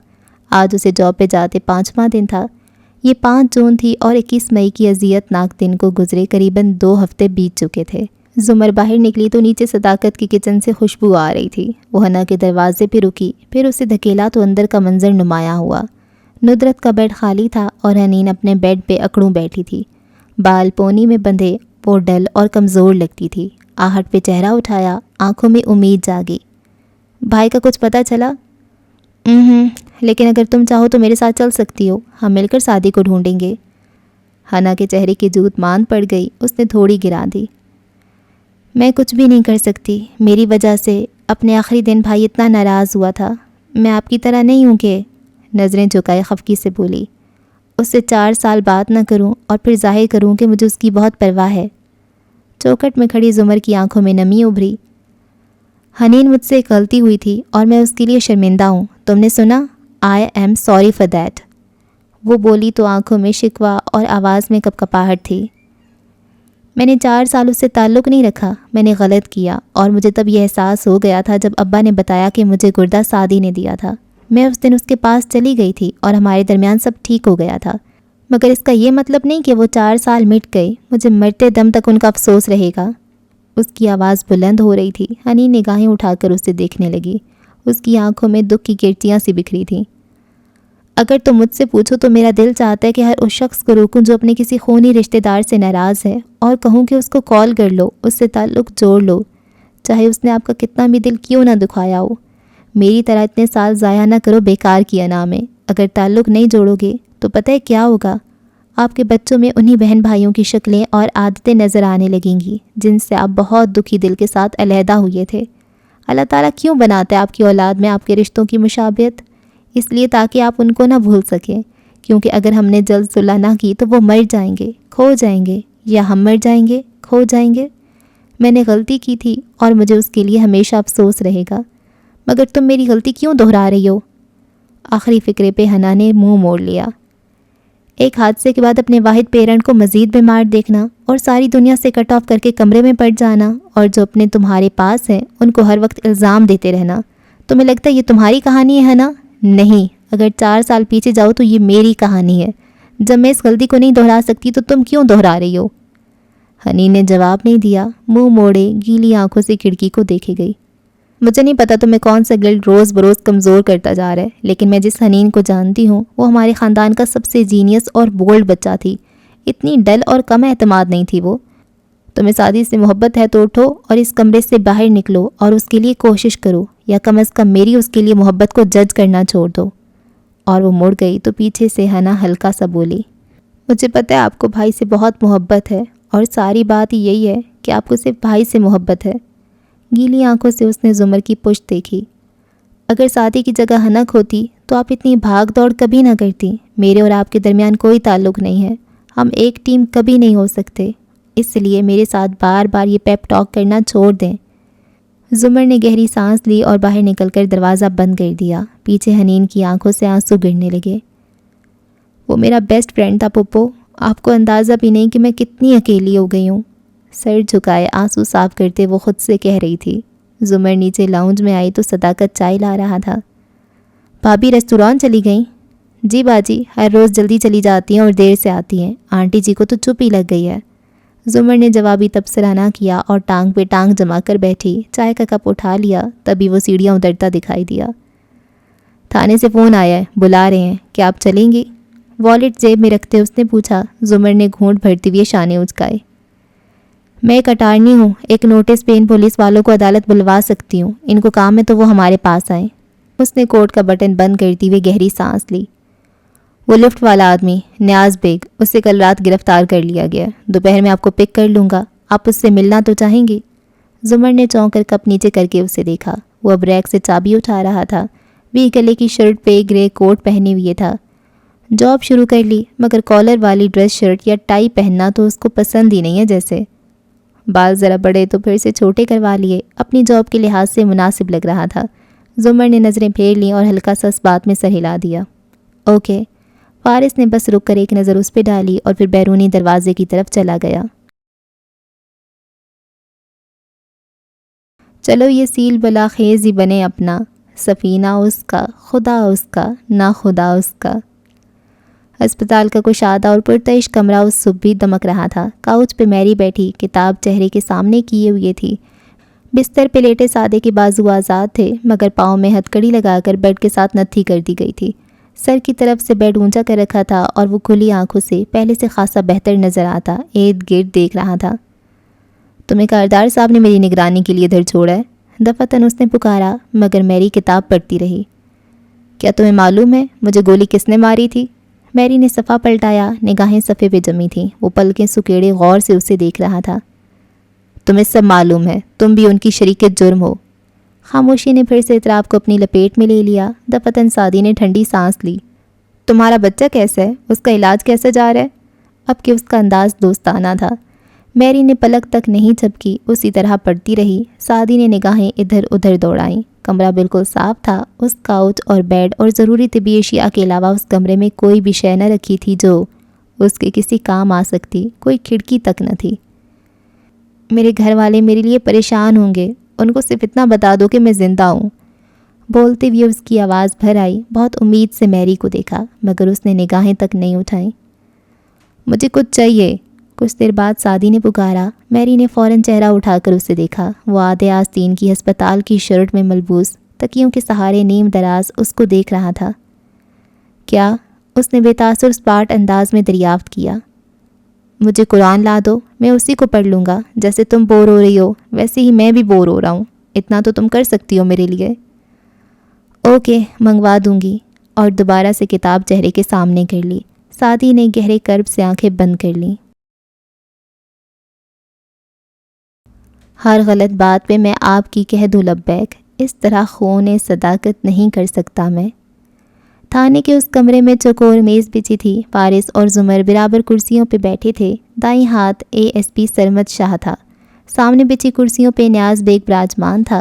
آج اسے جاب پہ جاتے 5واں دن تھا۔ یہ 5 جون تھی اور 21 مئی کی اذیت ناک دن کو گزرے قریباً 2 ہفتے بیت چکے تھے۔ زمر باہر نکلی تو نیچے صداقت کی کچن سے خوشبو آ رہی تھی۔ وہ حنا کے دروازے پہ رکی، پھر اسے دھکیلا تو اندر کا منظر نمایاں ہوا۔ ندرت کا بیڈ خالی تھا اور حنین اپنے بیڈ پہ اکڑوں بیٹھی تھی، بال پونی میں بندھے۔ وہ ڈل اور کمزور لگتی تھی۔ آہٹ پہ چہرہ اٹھایا، آنکھوں میں امید جاگی۔ بھائی کا کچھ پتہ چلا؟ لیکن اگر تم چاہو تو میرے ساتھ چل سکتی ہو، ہم مل کر شادی کو ڈھونڈیں گے۔ حنا کے چہرے کی جوت مان پڑ گئی، اس نے تھوڑی گرا دی۔ میں کچھ بھی نہیں کر سکتی، میری وجہ سے اپنے آخری دن بھائی اتنا ناراض ہوا تھا۔ میں آپ کی طرح نہیں ہوں کہ، نظریں جھکائے خفگی سے بولی، اس سے 4 سال بات نہ کروں اور پھر ظاہر کروں کہ مجھے اس کی بہت پرواہ ہے۔ چوکھٹ میں کھڑی زمر کی آنکھوں میں نمی ابھری۔ حنین، مجھ سے ایک غلطی ہوئی تھی اور میں اس کے لیے شرمندہ ہوں۔ تم نے سنا؟ I am sorry for that۔ وہ بولی تو آنکھوں میں شکوہ اور آواز میں کپکپاہٹ تھی۔ میں نے 4 سال اس سے تعلق نہیں رکھا، میں نے غلط کیا، اور مجھے تب یہ احساس ہو گیا تھا جب ابا نے بتایا کہ مجھے گردہ سعدی نے دیا تھا۔ میں اس دن اس کے پاس چلی گئی تھی اور ہمارے درمیان سب ٹھیک ہو گیا تھا، مگر اس کا یہ مطلب نہیں کہ وہ 4 سال مٹ گئے۔ مجھے مرتے دم تک ان کا افسوس رہے گا۔ اس کی آواز بلند ہو رہی تھی۔ حنین نگاہیں اٹھا کر اسے دیکھنے لگی۔ اس کی آنکھوں میں دکھ کی کرچیاں سی بکھری تھیں۔ اگر تم مجھ سے پوچھو تو میرا دل چاہتا ہے کہ ہر اس شخص کو روکوں جو اپنے کسی خونی رشتہ دار سے ناراض ہے، اور کہوں کہ اس کو کال کر لو، اس سے تعلق جوڑ لو، چاہے اس نے آپ کا کتنا بھی دل کیوں نہ دکھایا ہو۔ میری طرح اتنے سال ضائع نہ کرو بیکار کی انا میں۔ اگر تعلق نہیں جوڑو گے تو پتہ ہے کیا ہوگا؟ آپ کے بچوں میں انہی بہن بھائیوں کی شکلیں اور عادتیں نظر آنے لگیں گی جن سے آپ بہت دکھی دل کے ساتھ علیحدہ ہوئے تھے۔ اللہ تعالیٰ کیوں بناتا ہے آپ کی اولاد میں آپ کے رشتوں کی مشابہت؟ اس لیے تاکہ آپ ان کو نہ بھول سکیں، کیونکہ اگر ہم نے جلد صلح نہ کی تو وہ مر جائیں گے، کھو جائیں گے، یا ہم مر جائیں گے، کھو جائیں گے۔ میں نے غلطی کی تھی اور مجھے اس کے لیے ہمیشہ افسوس رہے گا، مگر تم میری غلطی کیوں دہرا رہی ہو؟ آخری فکرے پہ ہنا نے منہ موڑ لیا۔ ایک حادثے کے بعد اپنے واحد پیرنٹ کو مزید بیمار دیکھنا اور ساری دنیا سے کٹ آف کر کے کمرے میں پڑ جانا، اور جو اپنے تمہارے پاس ہیں ان کو ہر وقت الزام دیتے رہنا، تمہیں لگتا ہے یہ تمہاری کہانی ہے نا؟ نہیں، اگر 4 سال پیچھے جاؤ تو یہ میری کہانی ہے۔ جب میں اس غلطی کو نہیں دہرا سکتی تو تم کیوں دہرا رہی ہو؟ حنین نے جواب نہیں دیا، منہ موڑے گیلی آنکھوں سے کھڑکی کو دیکھے گئی۔ مجھے نہیں پتا تمہیں کون سا گلڈ روز بروز کمزور کرتا جا رہا ہے، لیکن میں جس حنین کو جانتی ہوں وہ ہمارے خاندان کا سب سے جینیس اور بولڈ بچہ تھی۔ اتنی ڈل اور کم اعتماد نہیں تھی وہ۔ تمہیں سعدی سے محبت ہے تو اٹھو اور اس کمرے سے باہر نکلو اور اس کے لیے کوشش کرو، یا کم از کم میری اس کے لیے محبت کو جج کرنا چھوڑ دو۔ اور وہ مڑ گئی تو پیچھے سے ہنا ہلکا سا بولی، مجھے پتہ ہے آپ کو بھائی سے بہت محبت ہے، اور ساری بات یہی ہے کہ آپ کو صرف بھائی سے محبت ہے۔ گیلی آنکھوں سے اس نے زمر کی پشت دیکھی۔ اگر سعدی کی جگہ حنک ہوتی تو آپ اتنی بھاگ دوڑ کبھی نہ کرتی۔ میرے اور آپ کے درمیان کوئی تعلق نہیں ہے، ہم ایک ٹیم کبھی نہیں ہو سکتے، اس لیے میرے ساتھ بار بار یہ پیپ ٹاک کرنا چھوڑ دیں۔ زمر نے گہری سانس لی اور باہر نکل کر دروازہ بند کر دیا۔ پیچھے حنین کی آنکھوں سے آنسو گرنے لگے۔ وہ میرا بیسٹ فرینڈ تھا پپو، آپ کو اندازہ بھی نہیں کہ میں کتنی اکیلی ہو گئی ہوں۔ سر جھکائے آنسو صاف کرتے وہ خود سے کہہ رہی تھی۔ زمر نیچے لاؤنج میں آئی تو صداقت چائے لا رہا تھا۔ بھابی ریسٹوران چلی گئیں؟ جی باجی، ہر روز جلدی چلی جاتی ہیں اور دیر سے آتی ہیں، آنٹی جی کو تو چپ ہی لگ گئی ہے۔ زمر نے جوابی تبصرہ نہ کیا اور ٹانگ پہ ٹانگ جما کر بیٹھی، چائے کا کپ اٹھا لیا، تبھی وہ سیڑھیاں اترتا دکھائی دیا۔ تھانے سے فون آیا ہے، بلا رہے ہیں، کیا آپ چلیں گی؟ والیٹ جیب میں رکھتے اس نے پوچھا۔ زمر نے گھونٹ بھرتے ہوئے شانے اچکائے۔ میں ایک اٹارنی ہوں، ایک نوٹس پہ ان پولیس والوں کو عدالت بلوا سکتی ہوں، ان کو کام ہے تو وہ ہمارے پاس آئیں۔ اس نے کوٹ کا بٹن بند کرتی ہوئے گہری سانس لی۔ وہ لفٹ والا آدمی نیاز بیگ، اسے کل رات گرفتار کر لیا گیا، دوپہر میں آپ کو پک کر لوں گا، آپ اس سے ملنا تو چاہیں گی؟ زمر نے چونک کر کپ نیچے کر کے اسے دیکھا۔ وہ اب ریک سے چابی اٹھا رہا تھا، وی گلے کی شرٹ پہ گرے کوٹ پہنے ہوئے تھا۔ جاب شروع کر لی، مگر کالر والی ڈریس شرٹ یا ٹائی پہننا تو اس کو پسند ہی نہیں ہے جیسے۔ بال ذرا بڑے تو پھر سے چھوٹے کروا لیے، اپنی جاب کے لحاظ سے مناسب لگ رہا تھا۔ زمر نے نظریں پھیر لیں اور ہلکا سا اس بات میں سر ہلا دیا۔ اوکے۔ فارس نے بس رک کر ایک نظر اس پہ ڈالی اور پھر بیرونی دروازے کی طرف چلا گیا۔ چلو یہ سیل بلا خیز ہی بنے اپنا، سفینہ اس کا، خدا اس کا، نہ خدا اس کا۔ ہسپتال کا کشادہ اور پرتعش کمرہ اس صبح بھی دمک رہا تھا۔ کاؤچ پہ میری بیٹھی، کتاب چہرے کے سامنے کیے ہوئے تھی۔ بستر پہ لیٹے سادے کے بازو آزاد تھے، مگر پاؤں میں ہتکڑی لگا کر بیڈ کے ساتھ نتھی کر دی گئی تھی۔ سر کی طرف سے بیڈ اونچا کر رکھا تھا اور وہ کھلی آنکھوں سے پہلے سے خاصا بہتر نظر آتا ارد گرد دیکھ رہا تھا۔ تمہیں کاردار صاحب نے میری نگرانی کے لیے ادھر چھوڑا ہے؟ دفعتاً اس نے پکارا، مگر میری کتاب پڑھتی رہی۔ کیا تمہیں معلوم ہے مجھے گولی کس نے ماری تھی؟ میری نے صفحہ پلٹایا، نگاہیں صفحے پہ جمی تھیں۔ وہ پلکیں سکیڑے غور سے اسے دیکھ رہا تھا۔ تمہیں سب معلوم ہے، تم بھی ان کی شریک جرم ہو۔ خاموشی نے پھر سے اطراف کو اپنی لپیٹ میں لے لیا۔ دفعتاً سعدی نے ٹھنڈی سانس لی۔ تمہارا بچہ کیسا ہے؟ اس کا علاج کیسا جا رہا ہے؟ اب کہ اس کا انداز دوستانہ تھا۔ میری نے پلک تک نہیں جھپکی، اسی طرح پڑھتی رہی۔ سعدی نے نگاہیں ادھر ادھر دوڑائیں۔ کمرہ بالکل صاف تھا۔ اس کاؤچ اور بیڈ اور ضروری طبی اشیاء کے علاوہ اس کمرے میں کوئی بھی شے نہ رکھی تھی جو اس کے کسی کام آ سکتی، کوئی کھڑکی تک نہ تھی۔ میرے گھر والے میرے لیے پریشان ہوں گے، ان کو صرف اتنا بتا دو کہ میں زندہ ہوں۔ بولتے ہوئے اس کی آواز بھر آئی۔ بہت امید سے میری کو دیکھا، مگر اس نے نگاہیں تک نہیں اٹھائیں۔ مجھے کچھ چاہیے، کچھ دیر بعد سعدی نے پکارا۔ میری نے فوراً چہرہ اٹھا کر اسے دیکھا۔ وہ آدھے آستین کی ہسپتال کی شرٹ میں ملبوس، تکیوں کے سہارے نیم دراز اس کو دیکھ رہا تھا۔ کیا؟ اس نے بے تاثر اسپاٹ انداز میں دریافت کیا۔ مجھے قرآن لا دو، میں اسی کو پڑھ لوں گا۔ جیسے تم بور ہو رہی ہو ویسے ہی میں بھی بور ہو رہا ہوں، اتنا تو تم کر سکتی ہو میرے لیے۔ اوکے، منگوا دوں گی۔ اور دوبارہ سے کتاب چہرے کے سامنے کر لی۔ سعدی نے گہرے کرب سے آنکھیں بند کر لیں۔ ہر غلط بات پہ میں آپ کی کہہ دوں لبیک، اس طرح خون صداقت نہیں کر سکتا میں۔ تھانے کے اس کمرے میں چوکور میز بچھی تھی۔ فارس اور زمر برابر کرسیوں پہ بیٹھے تھے۔ دائیں ہاتھ ASP سرمد شاہ تھا۔ سامنے بچھی کرسیوں پہ نیاز بیگ براجمان تھا۔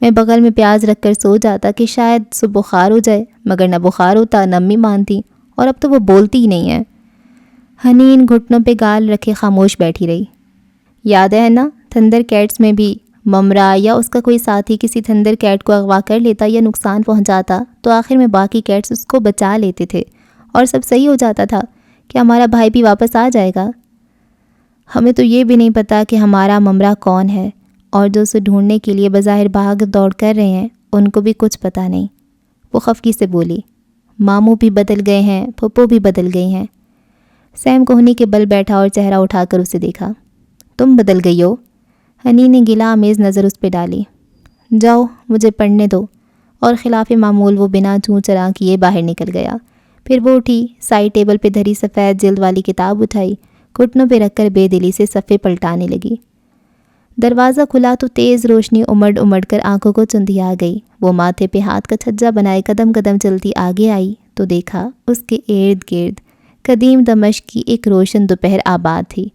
میں بغل میں پیاز رکھ کر سو جاتا کہ شاید صبح بخار ہو جائے، مگر نہ بخار ہوتا نہ امی مانتی، اور اب تو وہ بولتی ہی نہیں ہے۔ حنین گھٹنوں پہ گال رکھے خاموش بیٹھی رہی۔ یاد ہے نا تھنڈر کیٹس میں بھی ممرا یا اس کا کوئی ساتھی کسی تھنڈر کیٹ کو اغوا کر لیتا یا نقصان پہنچاتا تو آخر میں باقی کیٹس اس کو بچا لیتے تھے اور سب صحیح ہو جاتا تھا کہ ہمارا بھائی بھی واپس آ جائے گا۔ ہمیں تو یہ بھی نہیں پتا کہ ہمارا ممرا کون ہے، اور جو اسے ڈھونڈنے کے لیے بظاہر بھاگ دوڑ کر رہے ہیں ان کو بھی کچھ پتہ نہیں۔ وہ خفگی سے بولی، ماموں بھی بدل گئے ہیں، پھپھو بھی بدل گئی ہیں۔ سیم کوہنی کے بل بیٹھا اور چہرہ اٹھا کر اسے دیکھا۔ تم بدل گئی ہو؟ حنین نے گلہ آمیز نظر اس پہ ڈالی۔ جاؤ مجھے پڑھنے دو، اور خلاف معمول وہ بنا چوں چراں کیے باہر نکل گیا۔ پھر وہ اٹھی، سائڈ ٹیبل پہ دھری سفید جلد والی کتاب اٹھائی، گھٹنوں پہ رکھ کر بے دلی سے صفحے پلٹانے لگی۔ دروازہ کھلا تو تیز روشنی امڑ کر آنکھوں کو چندھیا گئی۔ وہ ماتھے پہ ہاتھ کا چھجا بنائے قدم قدم چلتی آگے آئی تو دیکھا اس کے ارد گرد قدیم دمشق کی ایک روشن دوپہر آباد تھی۔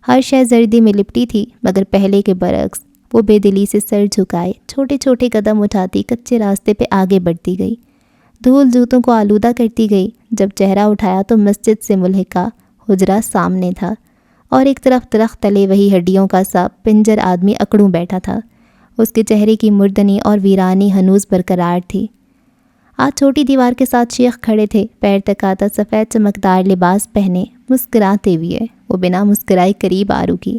ہر شے زردی میں لپٹی تھی، مگر پہلے کے برعکس وہ بے دلی سے سر جھکائے چھوٹے چھوٹے قدم اٹھاتی کچے راستے پہ آگے بڑھتی گئی۔ دھول جوتوں کو آلودہ کرتی گئی۔ جب چہرہ اٹھایا تو مسجد سے ملحقہ حجرہ سامنے تھا، اور ایک طرف درخت تلے وہی ہڈیوں کا سا پنجر آدمی اکڑوں بیٹھا تھا۔ اس کے چہرے کی مردنی اور ویرانی ہنوز برقرار تھی۔ آج چھوٹی دیوار کے ساتھ شیخ کھڑے تھے، پیر تک آتا سفید چمکدار لباس پہنے، مسکراتے ہوئے۔ وہ بنا مسکرائے قریب آ رکی۔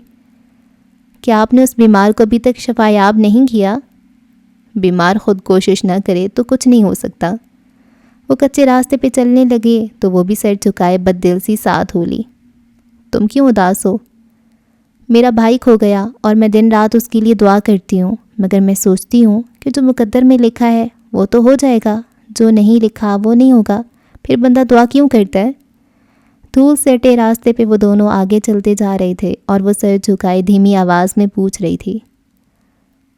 کیا آپ نے اس بیمار کو ابھی تک شفایاب نہیں کیا؟ بیمار خود کوشش نہ کرے تو کچھ نہیں ہو سکتا۔ وہ کچے راستے پہ چلنے لگے تو وہ بھی سر جھکائے بد دل سی ساتھ ہولی۔ تم کیوں اداس ہو؟ میرا بھائی کھو گیا اور میں دن رات اس کے لیے دعا کرتی ہوں، مگر میں سوچتی ہوں کہ جو مقدر میں لکھا ہے وہ تو ہو جائے گا، جو نہیں لکھا وہ نہیں ہوگا، پھر بندہ دعا کیوں کرتا ہے؟ دھول سٹے راستے پہ وہ دونوں آگے چلتے جا رہے تھے اور وہ سر جھکائے دھیمی آواز میں پوچھ رہی تھی۔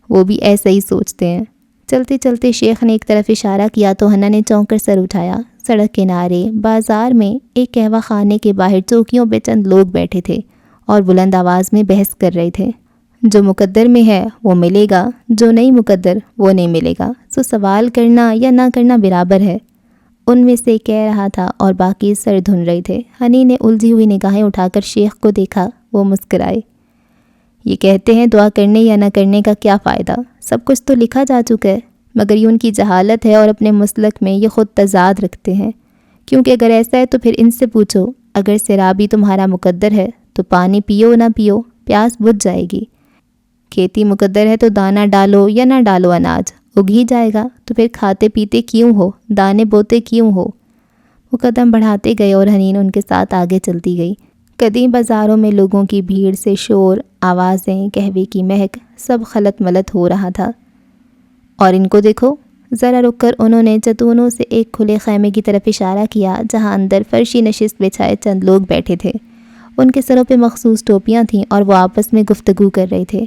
وہ بھی ایسا ہی سوچتے ہیں۔ چلتے چلتے شیخ نے ایک طرف اشارہ کیا تو حنا نے چونک کر سر اٹھایا۔ سڑک کنارے بازار میں ایک قہوہ خانے کے باہر چوکیوں پہ چند لوگ بیٹھے تھے اور بلند آواز میں بحث کر رہے تھے۔ جو مقدر میں ہے وہ ملے گا، جو نہیں مقدر وہ نہیں ملے گا، سو سوال کرنا یا نہ کرنا برابر ہے، ان میں سے کہہ رہا تھا اور باقی سر دھن رہے تھے۔ حنی نے الجھی ہوئی نگاہیں اٹھا کر شیخ کو دیکھا۔ وہ مسکرائے۔ یہ کہتے ہیں دعا کرنے یا نہ کرنے کا کیا فائدہ، سب کچھ تو لکھا جا چکا ہے، مگر یہ ان کی جہالت ہے اور اپنے مسلک میں یہ خود تضاد رکھتے ہیں۔ کیونکہ اگر ایسا ہے تو پھر ان سے پوچھو، اگر سیرابی تمہارا مقدر ہے تو پانی پیو نہ پیو پیاس بجھ جائے گی۔ کھیتی مقدر ہے تو دانہ ڈالو یا نہ ڈالو اناج اگ ہی جائے گا، تو پھر کھاتے پیتے کیوں ہو، دانے بوتے کیوں ہو؟ وہ قدم بڑھاتے گئے اور حنین ان کے ساتھ آگے چلتی گئی۔ قدیم بازاروں میں لوگوں کی بھیڑ سے شور، آوازیں، قہوے کی مہک، سب خلط ملط ہو رہا تھا۔ اور ان کو دیکھو، ذرا رک کر انہوں نے چتونوں سے ایک کھلے خیمے کی طرف اشارہ کیا جہاں اندر فرشی نشست بچھائے چند لوگ بیٹھے تھے۔ ان کے سروں پہ مخصوص ٹوپیاں تھیں اور وہ آپس میں گفتگو کر رہے تھے۔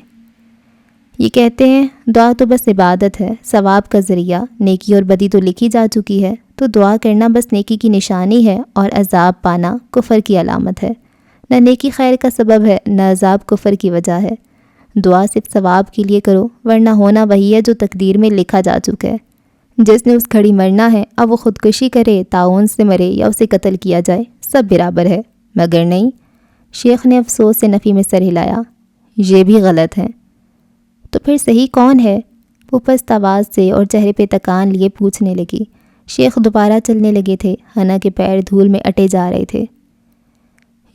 یہ کہتے ہیں دعا تو بس عبادت ہے، ثواب کا ذریعہ، نیکی اور بدی تو لکھی جا چکی ہے، تو دعا کرنا بس نیکی کی نشانی ہے اور عذاب پانا کفر کی علامت ہے۔ نہ نیکی خیر کا سبب ہے، نہ عذاب کفر کی وجہ ہے۔ دعا صرف ثواب کے لیے کرو، ورنہ ہونا وہی ہے جو تقدیر میں لکھا جا چکا ہے۔ جس نے اس گھڑی مرنا ہے، اب وہ خودکشی کرے، طاعون سے مرے یا اسے قتل کیا جائے، سب برابر ہے، مگر نہیں۔ شیخ نے افسوس سے نفی میں سر ہلایا۔ یہ بھی غلط ہے۔ تو پھر صحیح کون ہے؟ وہ پست آواز سے اور چہرے پہ تکان لیے پوچھنے لگی۔ شیخ دوبارہ چلنے لگے تھے۔ حنا کے پیر دھول میں اٹے جا رہے تھے۔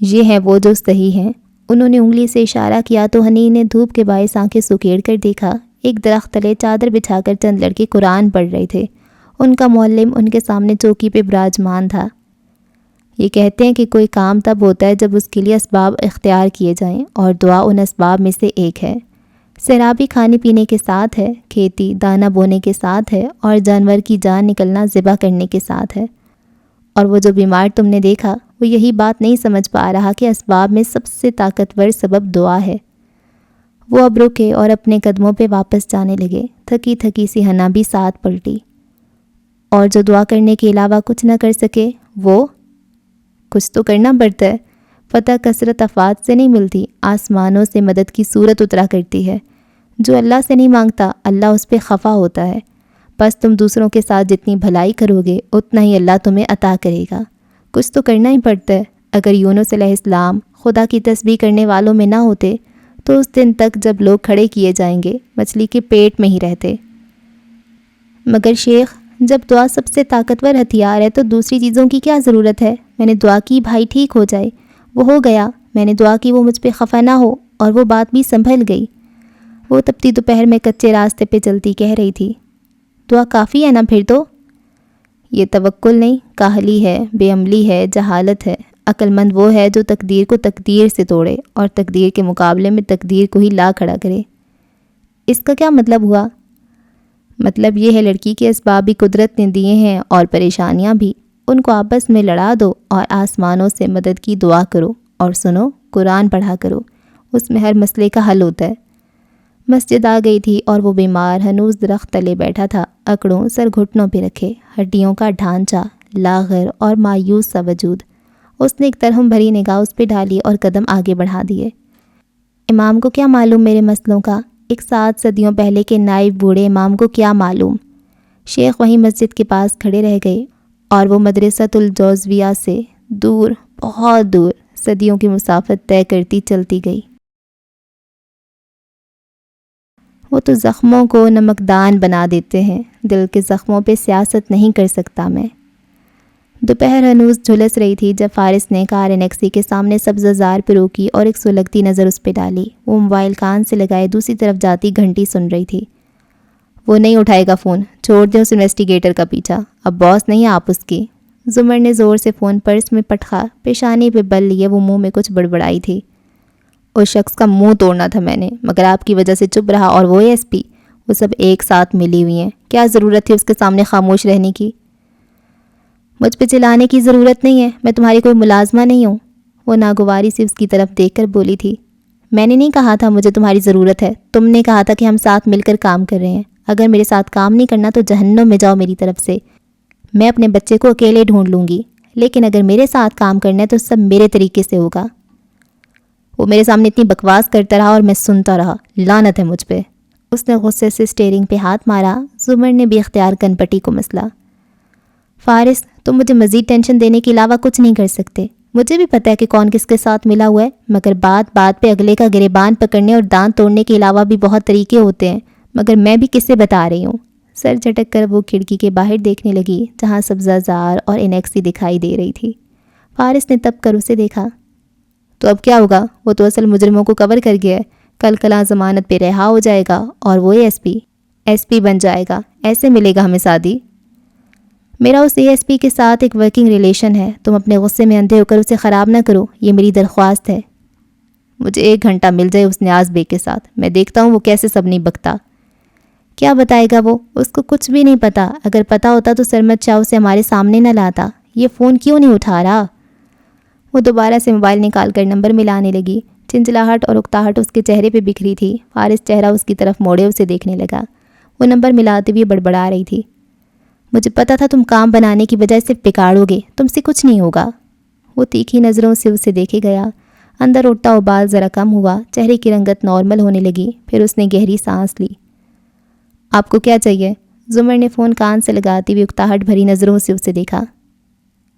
یہ ہیں وہ جو صحیح ہیں۔ انہوں نے انگلی سے اشارہ کیا تو حنی نے دھوپ کے باعث آنکھیں سکیڑ کر دیکھا۔ ایک درخت تلے چادر بچھا کر چند لڑکے قرآن پڑھ رہے تھے۔ ان کا معلم ان کے سامنے چوکی پہ براجمان تھا۔ یہ کہتے ہیں کہ کوئی کام تب ہوتا ہے جب اس کے لیے اسباب اختیار کیے جائیں، اور دعا ان اسباب میں سے ایک ہے۔ سیرابی کھانے پینے کے ساتھ ہے، کھیتی دانہ بونے کے ساتھ ہے، اور جانور کی جان نکلنا ذبح کرنے کے ساتھ ہے۔ اور وہ جو بیمار تم نے دیکھا، وہ یہی بات نہیں سمجھ پا رہا کہ اسباب میں سب سے طاقتور سبب دعا ہے۔ وہ اب رکے اور اپنے قدموں پہ واپس جانے لگے۔ تھکی تھکی سی حنا بھی ساتھ پلٹی۔ اور جو دعا کرنے کے علاوہ کچھ نہ کر سکے، وہ کچھ تو کرنا پڑتا ہے۔ فتح کثرت افات سے نہیں ملتی، آسمانوں سے مدد کی صورت اترا کرتی ہے۔ جو اللہ سے نہیں مانگتا اللہ اس پہ خفا ہوتا ہے، بس تم دوسروں کے ساتھ جتنی بھلائی کرو گے اتنا ہی اللہ تمہیں عطا کرے گا۔ کچھ تو کرنا ہی پڑتا ہے۔ اگر یونس علیہ السلام خدا کی تسبیح کرنے والوں میں نہ ہوتے تو اس دن تک جب لوگ کھڑے کیے جائیں گے مچھلی کے پیٹ میں ہی رہتے۔ مگر شیخ، جب دعا سب سے طاقتور ہتھیار ہے تو دوسری چیزوں کی کیا ضرورت ہے؟ میں نے دعا کی بھائی ٹھیک ہو جائے، وہ ہو گیا۔ میں نے دعا کی وہ مجھ پہ خفا نہ ہو، اور وہ بات بھی سنبھل گئی۔ وہ تپتی دوپہر میں کچے راستے پہ چلتی کہہ رہی تھی، دعا کافی ہے نا پھر تو؟ یہ توکل نہیں، کاہلی ہے، بے عملی ہے، جہالت ہے۔ عقل مند وہ ہے جو تقدیر کو تقدیر سے توڑے اور تقدیر کے مقابلے میں تقدیر کو ہی لا کھڑا کرے۔ اس کا کیا مطلب ہوا؟ مطلب یہ ہے لڑکی کے اسباب بھی قدرت نے دیے ہیں اور پریشانیاں بھی، ان کو آپس میں لڑا دو اور آسمانوں سے مدد کی دعا کرو، اور سنو قرآن پڑھا کرو، اس میں ہر مسئلے کا حل ہوتا ہے۔ مسجد آ گئی تھی اور وہ بیمار ہنوز درخت تلے بیٹھا تھا، اکڑوں سر گھٹنوں پہ رکھے، ہڈیوں کا ڈھانچہ لاغر اور مایوس سا وجود۔ اس نے ایک ترہم بھری نگاہ اس پہ ڈالی اور قدم آگے بڑھا دیے۔ امام کو کیا معلوم میرے مسئلوں کا؟ ایک 7 صدیوں پہلے کے نائب بوڑھے امام کو کیا معلوم؟ شیخ وہیں مسجد کے پاس کھڑے رہ گئے اور وہ مدرسۃ الجوزویہ سے دور، بہت دور، صدیوں کی مسافت طے کرتی چلتی گئی۔ وہ تو زخموں کو نمکدان بنا دیتے ہیں، دل کے زخموں پہ سیاست نہیں کر سکتا میں۔ دوپہر ہنوز جھلس رہی تھی جب فارس نے کار انیکسی کے سامنے سبز زار پہ روکی اور ایک سلگتی نظر اس پہ ڈالی۔ وہ موبائل کان سے لگائے دوسری طرف جاتی گھنٹی سن رہی تھی۔ وہ نہیں اٹھائے گا فون، چھوڑ دیں اس انویسٹیگیٹر کا پیچھا، اب باس نہیں آپ اس کی۔ زمر نے زور سے فون پرس میں پٹخا، پیشانی پہ بل لیے وہ منہ میں کچھ بڑبڑائی تھی۔ اس شخص کا منہ توڑنا تھا میں نے، مگر آپ کی وجہ سے چپ رہا، اور وہ ایس پی، وہ سب ایک ساتھ ملی ہوئی ہیں، کیا ضرورت تھی اس کے سامنے خاموش رہنے کی؟ مجھ پہ چلانے کی ضرورت نہیں ہے، میں تمہاری کوئی ملازمہ نہیں ہوں۔ وہ ناگواری سے اس کی طرف دیکھ کر بولی تھی، میں نے نہیں کہا تھا مجھے تمہاری ضرورت ہے، تم نے کہا تھا کہ ہم ساتھ مل کر کام کر رہے ہیں۔ اگر میرے ساتھ کام نہیں کرنا تو جہنم میں جاؤ میری طرف سے، میں اپنے بچے کو اکیلے ڈھونڈ لوں گی، لیکن اگر میرے ساتھ کام کرنا ہے تو سب میرے طریقے سے ہوگا۔ وہ میرے سامنے اتنی بکواس کرتا رہا اور میں سنتا رہا، لعنت ہے مجھ پہ۔ اس نے غصے سے اسٹیئرنگ پہ ہاتھ مارا۔ زمر نے بے اختیار کن پٹی کو مسلا۔ فارس، تم مجھے مزید ٹینشن دینے کے علاوہ کچھ نہیں کر سکتے۔ مجھے بھی پتہ ہے کہ کون کس کے ساتھ ملا ہوا ہے، مگر بات بات پہ اگلے کا گریبان پکڑنے اور دانت توڑنے کے علاوہ بھی بہت طریقے ہوتے ہیں، مگر میں بھی کسے بتا رہی ہوں۔ سر جھٹک کر وہ کھڑکی کے باہر دیکھنے لگی جہاں سبزہ زار اور انیکسی دکھائی دے رہی تھی۔ فارس نے تب کر اسے دیکھا۔ تو اب کیا ہوگا؟ وہ تو اصل مجرموں کو کور کر گیا ہے، کل کلاں ضمانت پہ رہا ہو جائے گا اور وہ ایس پی بن جائے گا، ایسے ملے گا ہمیں شادی۔ میرا اس ایس پی کے ساتھ ایک ورکنگ ریلیشن ہے، تم اپنے غصے میں اندھے ہو کر اسے خراب نہ کرو، یہ میری درخواست ہے۔ مجھے 1 گھنٹہ مل جائے اس نیاز بے کے ساتھ، میں دیکھتا ہوں وہ کیسے سب نہیں بکتا۔ کیا بتائے گا وہ؟ اس کو کچھ بھی نہیں پتا، اگر پتا ہوتا تو سرمد شاہ اسے ہمارے سامنے نہ لاتا۔ یہ فون کیوں نہیں اٹھا رہا؟ وہ دوبارہ سے موبائل نکال کر نمبر ملانے لگی۔ چنچلاہٹ اور اکتاہٹ اس کے چہرے پہ بکھری تھی۔ فارس چہرہ اس کی طرف موڑے اسے دیکھنے لگا۔ وہ نمبر ملاتے ہوئے بڑبڑا رہی تھی، مجھے پتا تھا تم کام بنانے کی بجائے صرف بگاڑو گے، تم سے کچھ نہیں ہوگا۔ وہ تیکھی نظروں سے اسے دیکھے گیا۔ اندر اٹھتا ابال ذرا کم ہوا، چہرے کی رنگت نارمل ہونے لگی۔ پھر اس نے گہری سانس لی۔ آپ کو کیا چاہیے؟ زمر نے فون کان سے لگاتی ہوئی اکتاہٹ بھری نظروں سے اسے دیکھا۔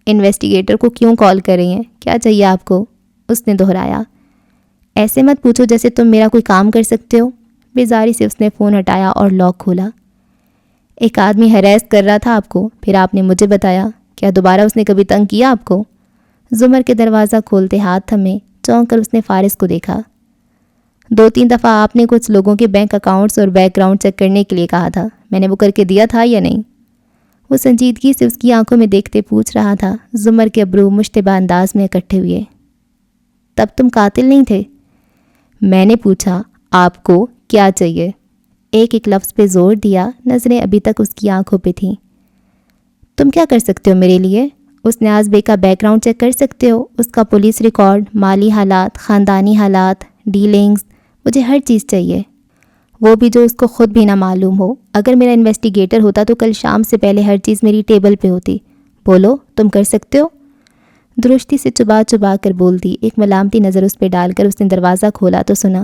انویسٹیگیٹر کو کیوں کال کر رہی ہیں؟ کیا چاہیے آپ کو؟ اس نے دہرایا۔ ایسے مت پوچھو جیسے تم میرا کوئی کام کر سکتے ہو۔ بیزاری سے اس نے فون ہٹایا اور لاک کھولا۔ ایک آدمی ہراس کر رہا تھا آپ کو، پھر آپ نے مجھے بتایا، کیا دوبارہ اس نے کبھی تنگ کیا آپ کو؟ زمر کے دروازہ کھولتے ہاتھ تھمے، چونک کر اس نے فارس کو دیکھا۔ 2-3 دفعہ آپ نے کچھ لوگوں کے بینک اکاؤنٹس اور بیک گراؤنڈ چیک کرنے کے لیے کہا تھا، میں نے وہ کر کے دیا تھا یا نہیں؟ وہ سنجیدگی سے اس کی آنکھوں میں دیکھتے پوچھ رہا تھا۔ زمر کے ابرو مشتبہ انداز میں اکٹھے ہوئے۔ تب تم قاتل نہیں تھے؟ میں نے پوچھا آپ کو کیا چاہیے؟ ایک لفظ پہ زور دیا، نظریں ابھی تک اس کی آنکھوں پہ تھیں۔ تم کیا کر سکتے ہو میرے لیے؟ اس نیاز بے کا بیک گراؤنڈ چیک کر سکتے ہو، اس کا پولیس ریکارڈ، مالی حالات، خاندانی حالات، ڈیلنگز، مجھے ہر چیز چاہیے، وہ بھی جو اس کو خود بھی نہ معلوم ہو۔ اگر میرا انویسٹیگیٹر ہوتا تو کل شام سے پہلے ہر چیز میری ٹیبل پہ ہوتی۔ بولو، تم کر سکتے ہو؟ درستی سے چبا چبا کر بولتی۔ ایک ملامتی نظر اس پہ ڈال کر اس نے دروازہ کھولا تو سنا،